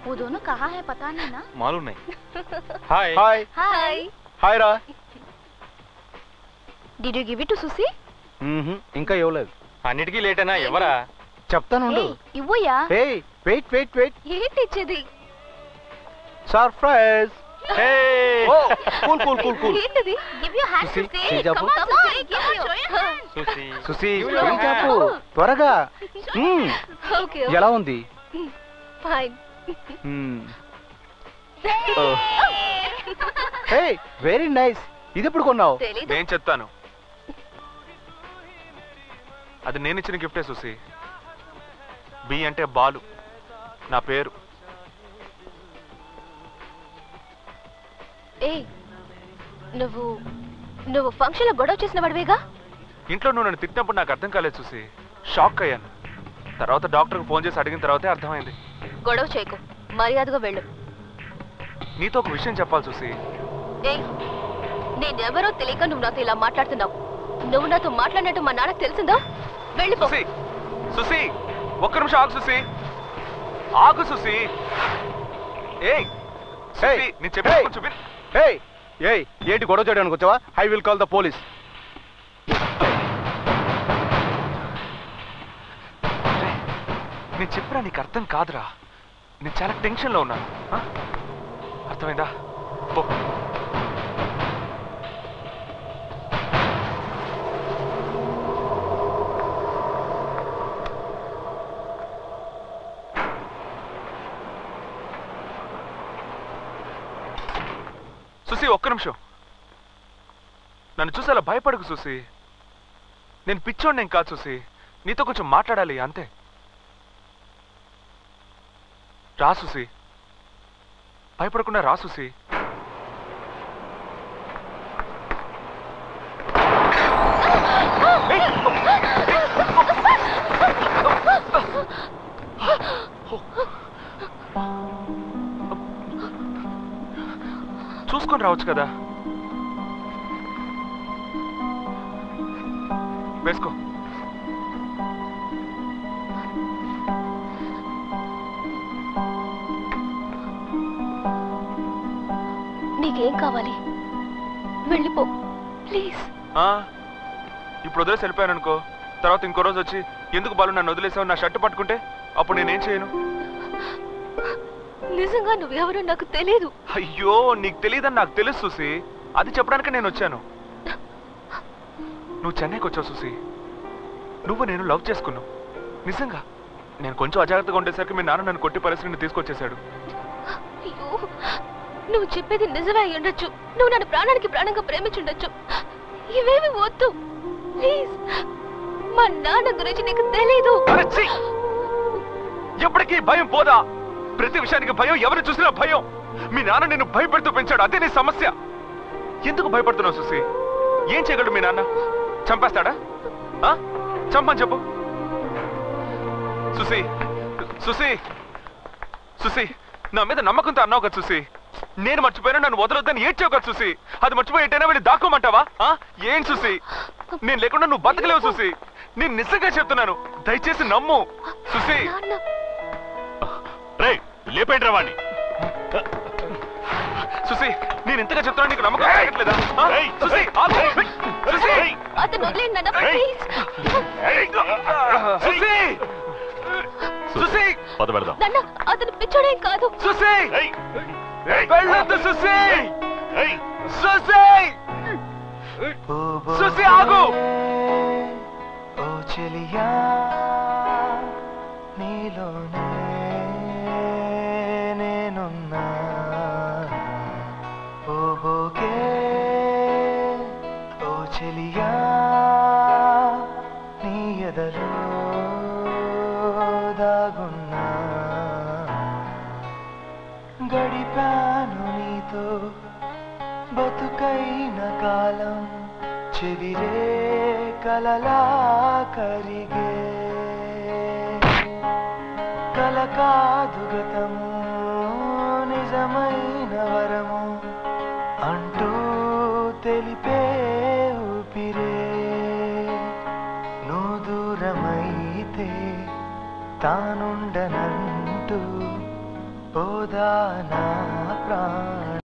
वो दोनों कहाँ है पता नहीं ना। मालूम नहीं। हाय हाय हाय हाय రా. Did you give it to Susi? ఇంకా ఇవ్వలేదు. అన్నిటికీ లేటేనా ఎవరా? చెప్తాను. ఇవ్వయ్యా. Hey wait wait wait. ఏంటి ఇచ్చేది? Surprise. Hey oh cool cool cool cool. ఏంటిది? Give your hand Susi, Susi. చేయి చాపు. Come on, give your hand. Susi Susi ఏం చాపు త్వరగా. Okay. ఎలా ఉంది? Fine. Hey very nice. ఇది ఎప్పుడు కొన్నావు? నేను చెప్తాను. అది నేను ఇచ్చిన గిఫ్టే సుసి. బి అంటే బాలు, నా పేరు. ఏయ్ నువ్వు ఫంక్షన్ లో గొడవ చేసిన వాడివేగా? ఇంట్లో నువ్వు నన్ను తిట్టినప్పుడు నాకు అర్థం కాలేదు సుసి. షాక్ అయ్యాను. తర్వాత డాక్టర్కి ఫోన్ చేసి అడిగిన తర్వాతే అర్థమైంది. గొడవ చేయకు, మర్యాదగా వెళ్ళు. నీతో ఒక విషయం చెప్పాలి సుసి. ఏయ్ నేనెవరో తెలియక నువ్వు నాతో ఇలా మాట్లాడుతున్నావు. నువ్వు నాతో మాట్లాడినట్టు మా నాన్నకు తెలిసిందా? వెళ్ళిపో. సుసి సుసి ఒక్క నిమిషం ఆగు సుసి. ఆగు సుసి. ఏయ్ సుసి నేను చెప్పేది కొంచెం విను. ఏయ్ ఏయ్ ఏంటి గొడవ చేయడానికి వచ్చావా? I will call the police. నేను చెప్పినా నీకు అర్థం కాదురా. నేను చాలా టెన్షన్లో ఉన్నాను. అర్థమైందా? పో. సుసి ఒక్క నిమిషం. నన్ను చూసి అలా భయపడకు సుసి. నేను పిచ్చోడిని ఏం కాదు సుసి. నీతో కొంచెం మాట్లాడాలి అంతే. రా సుసి, భయపడకుండా రా సుసి. చూసుకొని రావచ్చు కదా. వేసుకో. నీకేం కావాలి? వెళ్ళిపో ప్లీజ్. ఇప్పుడు వదిలేసి వెళ్ళిపోయాను అనుకో. తర్వాత ఇంకో రోజు వచ్చి ఎందుకు బాలు నన్ను వదిలేసావు, నా షర్ట్ పట్టుకుంటే అప్పుడు నేనేం చేయను? నిజంగా నువ్వెవరో నాకు తెలియదు. అయ్యో నీకు తెలియదని నాకు తెలుసు సుసి. అది చెప్పడానికి నేను వచ్చాను. నువ్వు చెన్నైకి వచ్చావు సుసి. నువ్వు నేను లవ్ చేసుకున్నావు నిజంగా. నేను కొంచెం అజాగ్రత్తగా ఉండేసరికి మీ నాన్న నన్ను కొట్టి పరిస్థితిని తీసుకొచ్చేశాడు. అయ్యో నువ్వు చెప్పేది నిజమే అయి ఉండొచ్చు. నువ్వు నన్ను ప్రాణానికి ప్రాణంగా ప్రేమించుండొచ్చు. ఇవేమి వద్దు ప్లీజ్. మా నాన్న గురించి నీకు తెలీదు. ఎప్పటికీ భయం పోదా? ప్రతి విషయానికి భయం, ఎవరు చూసినా భయం. మీ నాన్న నిన్ను భయపెడుతూ పెంచాడు, అదే నీ సమస్య. ఎందుకు భయపడుతున్నావు సుసి? ఏం చేయగలడు మీ నాన్న? చంపేస్తాడా? చంపని చెప్పు. సుసి సుసి సుసి నా మీద నమ్మకంతో అన్నావు కదా సుసి. నేను మర్చిపోయినా నన్ను వదలొద్దని ఏడ్చావు కదా సుసి. అది మర్చిపోయేటైనా వెళ్ళి దాక్కోమంటావా? ఏం సుసి, నేను లేకుండా నువ్వు బతకలేవు సుసి. నేను నిజంగా చెప్తున్నాను, దయచేసి నమ్ము సుసి. లేపేంట్రా వాణ్ణి. సుసి నేను ఇంతగా చెప్తున్నా నీకు నమ్మకం కలగట్లేదా? సుసి సుసి అతను వదిలేయండి నాన్న ప్లీజ్. సుసి సుసి పద వెళ్దాం. నాన్న అతను పిచ్చోడేం కాదు. సుసి వెళ్ళొద్దు సుసి. సుసి సుసి ఆగు. ఓ చెలియా నీలోనే నేనున్నా. ఓ బోకే ఓ చెలియా నీ ఎదలో దాగున్నా. గడిపాను నీతో బతుకైన కాలం చెదిరే కలలా కరిగే. కల కాదు గతము నిజమైన వరము అంటూ తెలిపే ఊపిరే. నువ్వు దూరమైతే తానుండనంటూ ఓ ఓదా నా ప్రాణం